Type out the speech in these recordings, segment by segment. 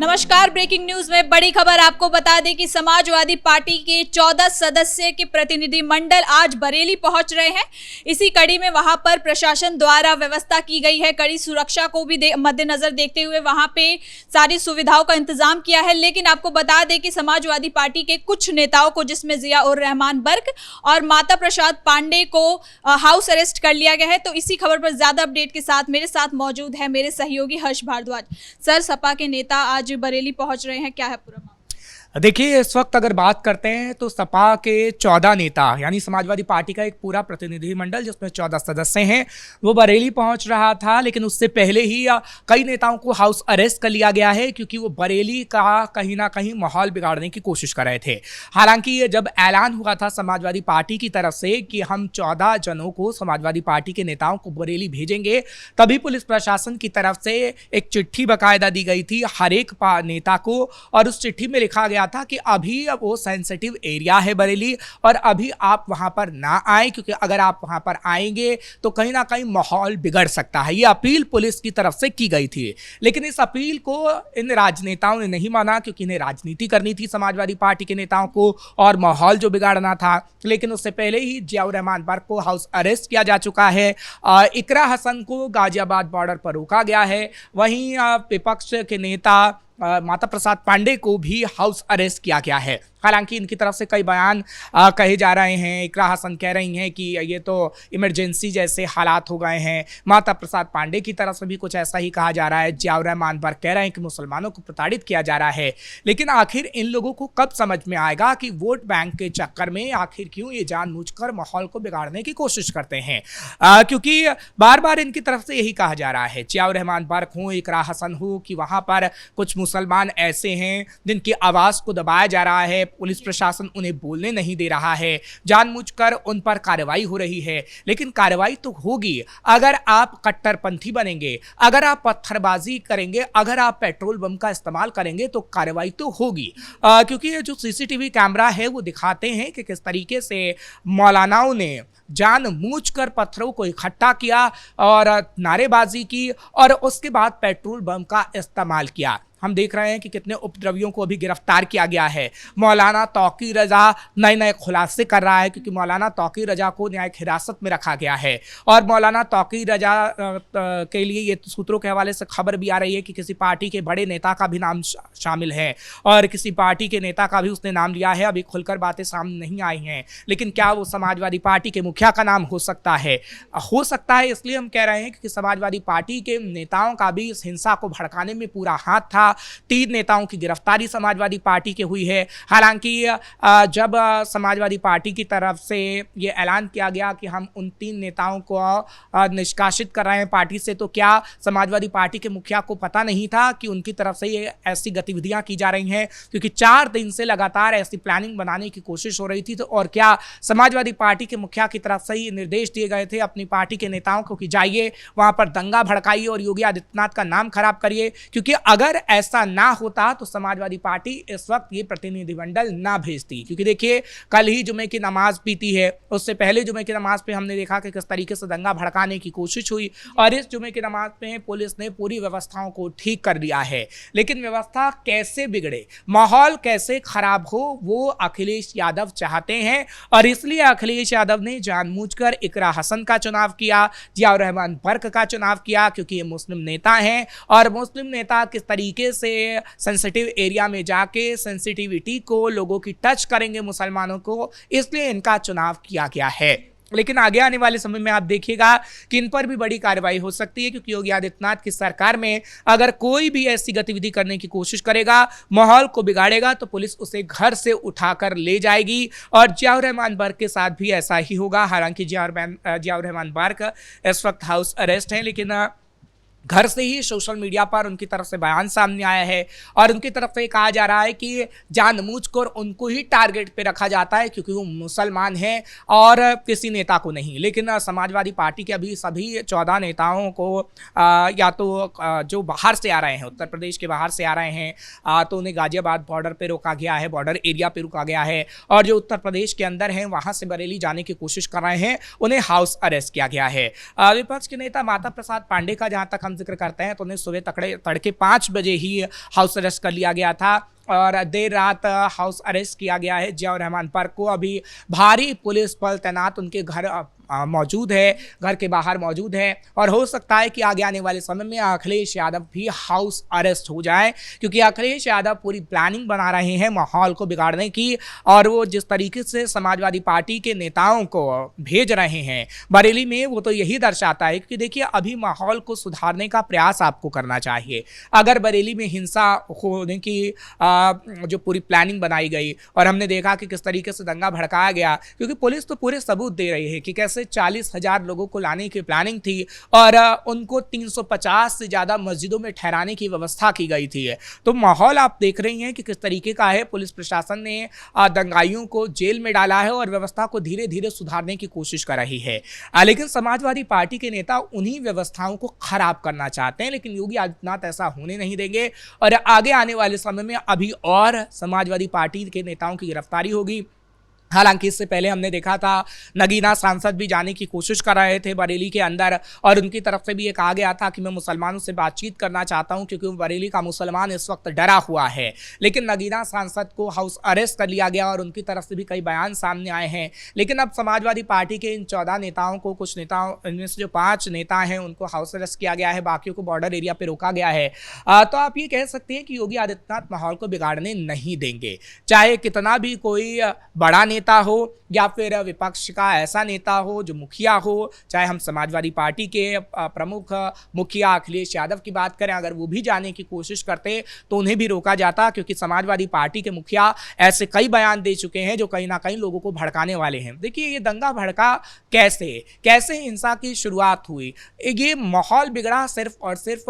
नमस्कार। Breaking news में बड़ी खबर आपको बता दें कि समाजवादी पार्टी के 14 सदस्य के प्रतिनिधि मंडल आज बरेली पहुंच रहे हैं। इसी कड़ी में वहां पर प्रशासन द्वारा व्यवस्था की गई है। कड़ी सुरक्षा को भी मद्देनजर देखते हुए वहां पे सारी सुविधाओं का इंतजाम किया है। लेकिन आपको बता दें कि समाजवादी पार्टी के कुछ नेताओं को, जिसमें जिया-उर-रहमान बर्क और माता प्रसाद पांडे को हाउस अरेस्ट कर लिया गया है। तो इसी खबर पर ज्यादा अपडेट के साथ मेरे साथ मौजूद है मेरे सहयोगी हर्ष भारद्वाज। सर, सपा के नेता आज बरेली पहुंच रहे हैं, क्या है पूरा मामला? देखिए, इस वक्त अगर बात करते हैं तो सपा के 14 नेता यानी समाजवादी पार्टी का एक पूरा प्रतिनिधिमंडल जिसमें 14 सदस्य हैं, वो बरेली पहुंच रहा था। लेकिन उससे पहले ही कई नेताओं को हाउस अरेस्ट कर लिया गया है, क्योंकि वो बरेली का कहीं ना कहीं माहौल बिगाड़ने की कोशिश कर रहे थे। हालांकि जब ऐलान हुआ था समाजवादी पार्टी की तरफ से कि हम 14 जनों को, समाजवादी पार्टी के नेताओं को बरेली भेजेंगे, तभी पुलिस प्रशासन की तरफ से एक चिट्ठी बाकायदा दी गई थी हर एक नेता को। और उस चिट्ठी में लिखा गया था कि अभी वो सेंसिटिव एरिया है बरेली, और अभी आप वहां पर ना आए, क्योंकि अगर आप वहां पर आएंगे तो कहीं ना कहीं माहौल बिगड़ सकता है। ये अपील पुलिस की तरफ से की गई थी। लेकिन इस अपील को इन राजनेताओं ने नहीं माना, क्योंकि इन्हें राजनीति करनी थी समाजवादी पार्टी के नेताओं को और माहौल जो बिगाड़ना था। लेकिन उससे पहले ही जिया-उर-रहमान बर्क को हाउस अरेस्ट किया जा चुका है। इकरा हसन को गाजियाबाद बॉर्डर पर रोका गया है। वहीं विपक्ष के नेता माता प्रसाद पांडे को भी हाउस अरेस्ट किया गया है। हालांकि इनकी तरफ से कई बयान कहे जा रहे हैं। इकरा हसन कह रही हैं कि ये तो इमरजेंसी जैसे हालात हो गए हैं। माता प्रसाद पांडे की तरफ से भी कुछ ऐसा ही कहा जा रहा है। जिया-उर-रहमान बर्क कह रहे हैं कि मुसलमानों को प्रताड़ित किया जा रहा है। लेकिन आखिर इन लोगों को कब समझ में आएगा कि वोट बैंक के चक्कर में आखिर क्यों ये जानबूझकर माहौल को बिगाड़ने की कोशिश करते हैं? क्योंकि बार बार इनकी तरफ से यही कहा जा रहा है, जिया-उर-रहमान बर्क हो, इकरा हसन हो, कि वहां पर कुछ मुसलमान ऐसे हैं जिनकी आवाज़ को दबाया जा रहा है, पुलिस प्रशासन उन्हें बोलने नहीं दे रहा है, जानबूझकर उन पर कार्रवाई हो रही है। लेकिन कार्रवाई तो होगी अगर आप कट्टरपंथी बनेंगे, अगर आप पत्थरबाजी करेंगे, अगर आप पेट्रोल बम का इस्तेमाल करेंगे तो कार्रवाई तो होगी। क्योंकि ये जो सीसीटीवी कैमरा है वो दिखाते हैं कि किस तरीके से मौलानाओं ने जानबूझकर पत्थरों को इकट्ठा किया और नारेबाजी की और उसके बाद पेट्रोल बम का इस्तेमाल किया। हम देख रहे हैं कि कितने उपद्रवियों को अभी गिरफ्तार किया गया है। मौलाना तौकीर रजा नए नए खुलासे कर रहा है, क्योंकि मौलाना तौकीर रजा को न्यायिक हिरासत में रखा गया है। और मौलाना तौकीर रजा के लिए ये सूत्रों के हवाले से खबर भी आ रही है कि किसी पार्टी के बड़े नेता का भी नाम शामिल है, और किसी पार्टी के नेता का भी उसने नाम लिया है। अभी खुलकर बातें सामने नहीं आई हैं, लेकिन क्या वो समाजवादी पार्टी के मुखिया का नाम हो सकता है? हो सकता है। इसलिए हम कह रहे हैं कि समाजवादी पार्टी के नेताओं का भी इस हिंसा को भड़काने में पूरा हाथ था। 3 नेताओं की गिरफ्तारी समाजवादी पार्टी के हुई है। हालांकि जब समाजवादी पार्टी की तरफ से ये ऐलान किया गया कि हम उन 3 नेताओं को निष्कासित कर रहे हैं पार्टी से, तो क्या समाजवादी पार्टी के मुखिया को पता नहीं था कि उनकी तरफ से ये ऐसी गतिविधियां की जा रही हैं? क्योंकि 4 दिन से लगातार ऐसी प्लानिंग बनाने की कोशिश हो रही थी। तो और क्या समाजवादी पार्टी के मुखिया की तरफ से ये निर्देश दिए गए थे अपनी पार्टी के नेताओं को कि जाइए वहां पर दंगा भड़काइए और योगी आदित्यनाथ का नाम खराब करिए? क्योंकि अगर ऐसा ना होता तो समाजवादी पार्टी इस वक्त ये प्रतिनिधिमंडल ना भेजती। क्योंकि देखिए, कल ही जुमे की नमाज बीती है, उससे पहले जुमे की नमाज पे हमने देखा कि किस तरीके से दंगा भड़काने की कोशिश हुई, और इस जुमे की नमाज में पुलिस ने पूरी व्यवस्थाओं को ठीक कर दिया है। लेकिन व्यवस्था कैसे बिगड़े, माहौल कैसे खराब हो, वो अखिलेश यादव चाहते हैं। और इसलिए अखिलेश यादव ने जानबूझकर इकरा हसन का चुनाव किया, जिया-उर-रहमान बर्क का चुनाव किया, क्योंकि ये मुस्लिम नेता हैं। और मुस्लिम नेता किस तरीके से सेंसिटिव एरिया में जाके सेंसिटिविटी को, लोगों की टच करेंगे, मुसलमानों को, इसलिए इनका चुनाव किया गया है। लेकिन आगे आने वाले समय में आप देखिएगा कि इन पर भी बड़ी कार्रवाई हो सकती है, क्योंकि योगी आदित्यनाथ की सरकार में अगर कोई भी ऐसी गतिविधि करने की कोशिश करेगा, माहौल को बिगाड़ेगा, तो पुलिस उसे घर से उठाकर ले जाएगी। और जिया-उर-रहमान बर्क के साथ भी ऐसा ही होगा। हालांकि जिया-उर-रहमान बर्क इस वक्त हाउस अरेस्ट हैं, लेकिन घर से ही सोशल मीडिया पर उनकी तरफ से बयान सामने आया है और उनकी तरफ से कहा जा रहा है कि जानबूझकर उनको ही टारगेट पे रखा जाता है क्योंकि वो मुसलमान हैं और किसी नेता को नहीं। लेकिन समाजवादी पार्टी के अभी सभी 14 नेताओं को या तो जो बाहर से आ रहे हैं, उत्तर प्रदेश के बाहर से आ रहे हैं, तो उन्हें गाजियाबाद बॉर्डर पे रोका गया है, बॉर्डर एरिया पे रोका गया है, और जो उत्तर प्रदेश के अंदर हैं वहाँ से बरेली जाने की कोशिश कर रहे हैं उन्हें हाउस अरेस्ट किया गया है। विपक्ष के नेता माता प्रसाद पांडे का जहाँ तक हम जिक्र करते हैं तो उन्हें सुबह तड़के 5 बजे ही हाउस अरेस्ट कर लिया गया था और देर रात हाउस अरेस्ट किया गया है। जियाउर रहमान पर को अभी भारी पुलिस बल तैनात उनके घर मौजूद है, घर के बाहर मौजूद है और हो सकता है कि आगे आने वाले समय में अखिलेश यादव भी हाउस अरेस्ट हो जाए, क्योंकि अखिलेश यादव पूरी प्लानिंग बना रहे हैं माहौल को बिगाड़ने की। और वो जिस तरीके से समाजवादी पार्टी के नेताओं को भेज रहे हैं बरेली में, वो तो यही दर्शाता है कि देखिए अभी माहौल को सुधारने का प्रयास आपको करना चाहिए। अगर बरेली में हिंसा होने की जो पूरी प्लानिंग बनाई गई और हमने देखा कि किस तरीके से दंगा भड़काया गया, क्योंकि पुलिस तो पूरे सबूत दे रही है कि कैसे 40,000 लोगों को लाने की प्लानिंग थी और उनको 350 से ज्यादा मस्जिदों में ठहराने की व्यवस्था की गई थी। तो माहौल आप देख रही हैं कि किस तरीके का है। पुलिस प्रशासन ने दंगाइयों को जेल में डाला है और व्यवस्था को धीरे धीरे सुधारने की कोशिश कर रही है। लेकिन समाजवादी पार्टी के नेता उन्हीं व्यवस्थाओं को खराब करना चाहते हैं, लेकिन योगी आदित्यनाथ ऐसा होने नहीं देंगे और आगे आने वाले समय में अभी और समाजवादी पार्टी के नेताओं की गिरफ्तारी होगी। हालांकि इससे पहले हमने देखा था नगीना सांसद भी जाने की कोशिश कर रहे थे बरेली के अंदर और उनकी तरफ से भी ये कहा गया था कि मैं मुसलमानों से बातचीत करना चाहता हूं क्योंकि बरेली का मुसलमान इस वक्त डरा हुआ है। लेकिन नगीना सांसद को हाउस अरेस्ट कर लिया गया और उनकी तरफ से भी कई बयान सामने आए हैं। लेकिन अब समाजवादी पार्टी के इन 14 नेताओं को, कुछ नेताओं इनमें से जो 5 नेता हैं उनको हाउस अरेस्ट किया गया है, बाकियों को बॉर्डर एरिया पर रोका गया है। तो आप ये कह सकते हैं कि योगी आदित्यनाथ माहौल को बिगाड़ने नहीं देंगे, चाहे कितना भी कोई बड़ा नेता हो या फिर विपक्ष का ऐसा नेता हो जो मुखिया हो। चाहे हम समाजवादी पार्टी के प्रमुख मुखिया अखिलेश यादव की बात करें, अगर वो भी जाने की कोशिश करते तो उन्हें भी रोका जाता, क्योंकि समाजवादी पार्टी के मुखिया ऐसे कई बयान दे चुके हैं जो कहीं ना कहीं लोगों को भड़काने वाले हैं। देखिए ये दंगा भड़का कैसे हिंसा की शुरुआत हुई, ये माहौल बिगड़ा सिर्फ और सिर्फ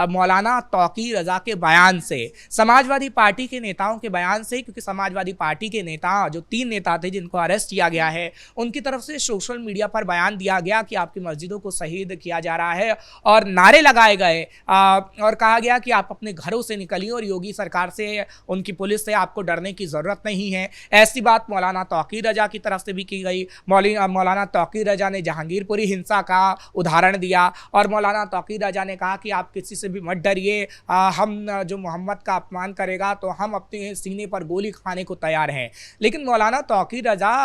मौलाना तौकी रजा के बयान से, समाजवादी पार्टी के नेताओं के बयान से। क्योंकि समाजवादी पार्टी के नेता जो 3 नेता थे जिनको अरेस्ट किया गया है, उनकी तरफ से सोशल मीडिया पर बयान दिया गया कि आपकी मस्जिदों को शहीद किया जा रहा है और नारे लगाए गए और कहा गया कि आप अपने घरों से निकलिए और योगी सरकार से, उनकी पुलिस से आपको डरने की जरूरत नहीं है। ऐसी बात मौलाना तौकी रजा की तरफ से भी की गई। मौलाना तौकी रजा ने जहांगीरपुरी हिंसा का उदाहरण दिया और मौलाना तौकी रजा ने कहा कि आप किसी से भी मत डरिए, हम जो मोहम्मद का अपमान करेगा तो हम अपने सीने पर गोली खाने को तैयार हैं। लेकिन मौलाना तौकी रजा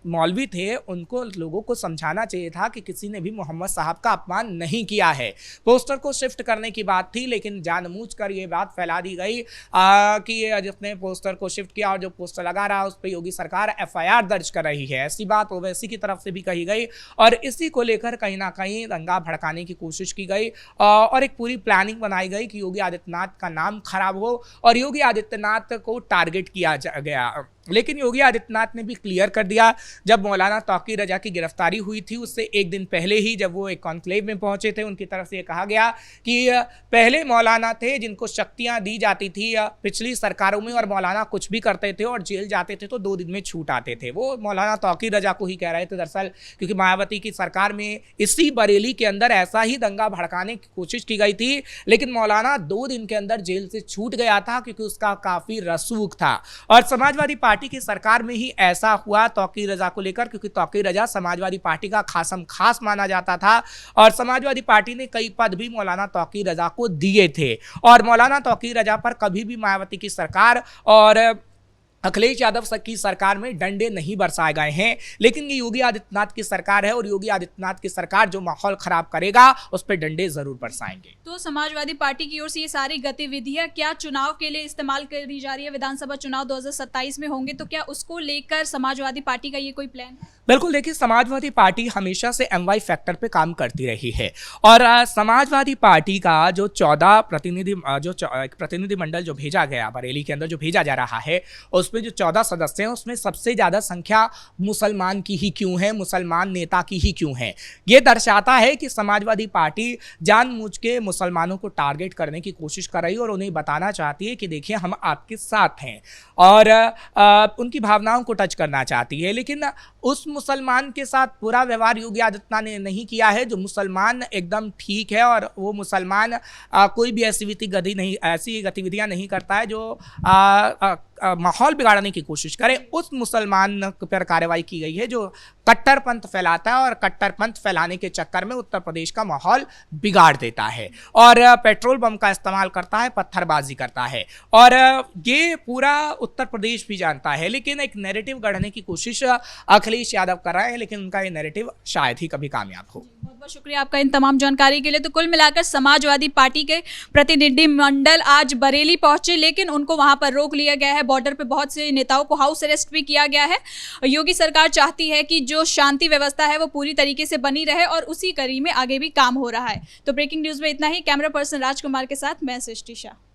मौलवी थे, उनको लोगों को समझाना चाहिए था कि किसी ने भी मोहम्मद साहब का अपमान नहीं किया है। पोस्टर को शिफ्ट करने की बात थी, लेकिन जानबूझकर ये बात फैला दी गई कि जिसने पोस्टर को शिफ्ट किया और जो पोस्टर लगा रहा उस पर योगी सरकार FIR दर्ज कर रही है। ऐसी बात ओवैसी की तरफ से भी कही गई और इसी को लेकर कहीं ना कहीं दंगा भड़काने की कोशिश की गई और एक पूरी प्लानिंग बनाई गई कि योगी आदित्यनाथ का नाम खराब हो और योगी आदित्यनाथ को टारगेट किया गया। लेकिन योगी आदित्यनाथ ने भी क्लियर कर दिया, जब मौलाना तौकी रजा की गिरफ्तारी हुई थी उससे एक दिन पहले ही जब वो एक कॉन्क्लेव में पहुंचे थे, उनकी तरफ से ये कहा गया कि पहले मौलाना थे जिनको शक्तियां दी जाती थी पिछली सरकारों में और मौलाना कुछ भी करते थे और जेल जाते थे तो 2 दिन में छूट आते थे। वो मौलाना तौकी रजा को ही कह रहे थे दरअसल, क्योंकि मायावती की सरकार में इसी बरेली के अंदर ऐसा ही दंगा भड़काने की कोशिश की गई थी, लेकिन मौलाना 2 दिन के अंदर जेल से छूट गया था क्योंकि उसका काफी रसूख था। और समाजवादी पार्टी की सरकार में ही ऐसा हुआ तौकी रजा को लेकर, क्योंकि तौकी रजा समाजवादी पार्टी का खासम खास माना जाता था और समाजवादी पार्टी ने कई पद भी मौलाना तौकी रजा को दिए थे और मौलाना तौकी रजा पर कभी भी मायावती की सरकार और अखिलेश यादव की सरकार में डंडे नहीं बरसाए गए हैं। लेकिन ये योगी आदित्यनाथ की सरकार है और योगी आदित्यनाथ की सरकार जो माहौल खराब करेगा उस पर डंडे जरूर बरसाएंगे। तो समाजवादी पार्टी की ओर से ये सारी गतिविधियां क्या चुनाव के लिए इस्तेमाल करी जा रही है? विधानसभा चुनाव 2027 में होंगे, तो क्या उसको लेकर समाजवादी पार्टी का ये कोई प्लान है? बिल्कुल, देखिए समाजवादी पार्टी हमेशा से MY फैक्टर पे काम करती रही है और समाजवादी पार्टी का जो 14 प्रतिनिधि मंडल जो भेजा गया बरेली के अंदर जो भेजा जा रहा है, उसमें जो 14 सदस्य हैं उसमें सबसे ज़्यादा संख्या मुसलमान की ही क्यों है, मुसलमान नेता की ही क्यों है? ये दर्शाता है कि समाजवादी पार्टी जानबूझ के मुसलमानों को टारगेट करने की कोशिश कर रही है और उन्हें बताना चाहती है कि देखिए हम आपके साथ हैं और उनकी भावनाओं को टच करना चाहती है। लेकिन उस मुसलमान के साथ पूरा व्यवहार योगी आदित्यनाथ ने नहीं किया है जो मुसलमान एकदम ठीक है और वो मुसलमान कोई भी ऐसी गतिविधियां नहीं करता है जो माहौल बिगाड़ने की कोशिश करे, उस मुसलमान पर कार्रवाई की गई है जो कट्टरपंथ फैलाता है और कट्टरपंथ फैलाने के चक्कर में उत्तर प्रदेश का माहौल बिगाड़ देता है और पेट्रोल बम का इस्तेमाल करता है, पत्थरबाजी करता है। और ये पूरा उत्तर प्रदेश भी जानता है, लेकिन एक नैरेटिव गढ़ने की कोशिश अखिलेश यादव कर रहे हैं, लेकिन उनका ये नैरेटिव शायद ही कभी कामयाब हो। बहुत बहुत शुक्रिया आपका इन तमाम जानकारी के लिए। तो कुल मिलाकर समाजवादी पार्टी के प्रतिनिधिमंडल आज बरेली पहुंचे, लेकिन उनको वहां पर रोक लिया गया है। बॉर्डर पे बहुत से नेताओं को हाउस अरेस्ट भी किया गया है। योगी सरकार चाहती है कि जो शांति व्यवस्था है वो पूरी तरीके से बनी रहे और उसी कड़ी में आगे भी काम हो रहा है। तो ब्रेकिंग न्यूज में इतना ही। कैमरा पर्सन राजकुमार के साथ मैं सृष्टि शाह।